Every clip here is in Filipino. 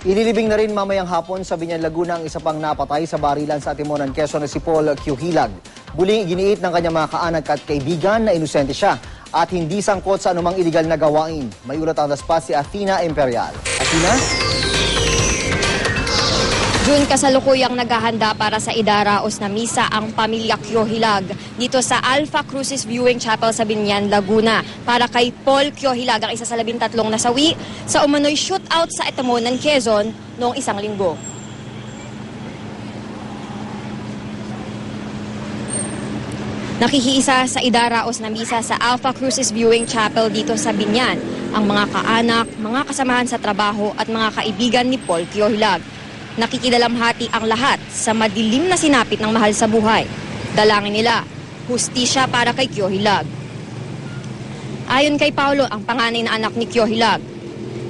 Ililibing na rin mamayang hapon sa Biñan, Laguna ang isa pang napatay sa barilan sa Timonan, Quezon na si Paul Q. Buling iginiit ng kanyang mga kaanak at kaibigan na inosente siya at hindi sangkot sa anumang iligal na gawain. May ulat ang daspa si Athena Imperial. Athena? June, kasalukuyang naghahanda para sa idaraos na misa ang pamilya Kyohilag dito sa Alpha Crucis Viewing Chapel sa Biñan, Laguna para kay Paul Kyohilag, ang isa sa 13 nasawi sa umano'y shootout sa Timonan, Quezon noong isang linggo. Nakikiisa sa idaraos na misa sa Alpha Crucis Viewing Chapel dito sa Biñan ang mga kaanak, mga kasamahan sa trabaho at mga kaibigan ni Paul Kyohilag. Nakikidalamhati ang lahat sa madilim na sinapit ng mahal sa buhay. Dalangin nila, hustisya para kay Kyohilag. Ayon kay Paulo, ang panganay na anak ni Kyohilag,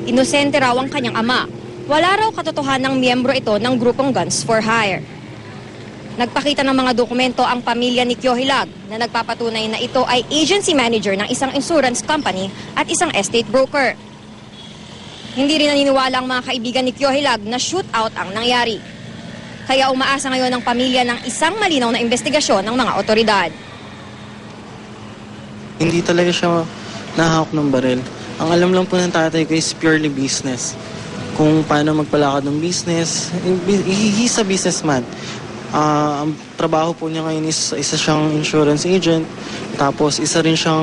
inosente raw ang kanyang ama. Wala raw katotohanang miyembro ito ng grupong Guns for Hire. Nagpakita ng mga dokumento ang pamilya ni Kyohilag na nagpapatunay na ito ay agency manager ng isang insurance company at isang estate broker. Hindi rin naniniwala ang mga kaibigan ni Kyohilag na shootout ang nangyari. Kaya umaasa ngayon ang pamilya ng isang malinaw na investigasyon ng mga otoridad. Hindi talaga siya nahawak ng baril. Ang alam lang po ng tatay ko is purely business. Kung paano magpalakad ng business. He's a businessman. Ang trabaho po niya ngayon is isa siyang insurance agent, tapos isa rin siyang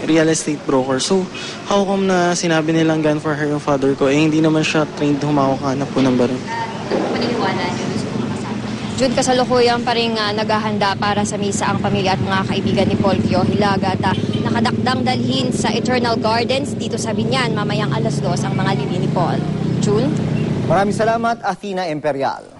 real estate broker. So, how come na sinabi nilang gun for her yung father ko, hindi naman siya trained humawak-hanap po ng baril. Paniniwala niyo sa mga kasama? June, kasalukuyan pa rin naghahanda para sa misa ang pamilya at mga kaibigan ni Paul Kyohilag at nakadakdang dalhin sa Eternal Gardens dito sa Biñan mamayang 2:00 ang mga libi ni Paul. June? Maraming salamat, Athena Imperial.